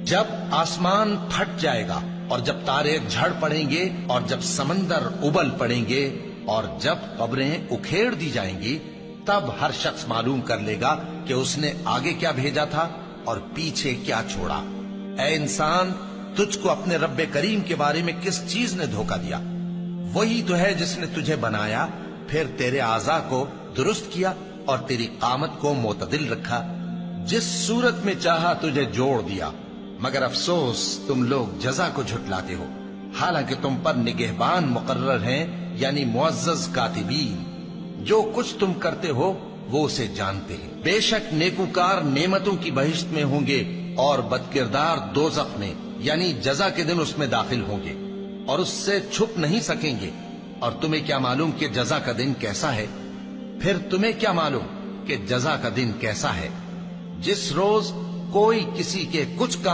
جب آسمان پھٹ جائے گا اور جب تارے جھڑ پڑیں گے اور جب سمندر ابل پڑیں گے اور جب قبریں اکھیڑ دی جائیں گی، تب ہر شخص معلوم کر لے گا کہ اس نے آگے کیا بھیجا تھا اور پیچھے کیا چھوڑا۔ اے انسان، تجھ کو اپنے رب کریم کے بارے میں کس چیز نے دھوکہ دیا؟ وہی تو ہے جس نے تجھے بنایا، پھر تیرے اعضاء کو درست کیا اور تیری قامت کو معتدل رکھا، جس صورت میں چاہا تجھے جوڑ دیا۔ مگر افسوس تم لوگ جزا کو جھٹلاتے ہو، حالانکہ تم پر نگہبان مقرر ہیں، یعنی معزز کاتبین۔ جو کچھ تم کرتے ہو وہ اسے جانتے ہیں۔ بے شک نیکوکار نعمتوں کی بہشت میں ہوں گے اور بدکردار دوزخ میں، یعنی جزا کے دن اس میں داخل ہوں گے اور اس سے چھپ نہیں سکیں گے۔ اور تمہیں کیا معلوم کہ جزا کا دن کیسا ہے؟ پھر تمہیں کیا معلوم کہ جزا کا دن کیسا ہے؟ جس روز کوئی کسی کے کچھ کام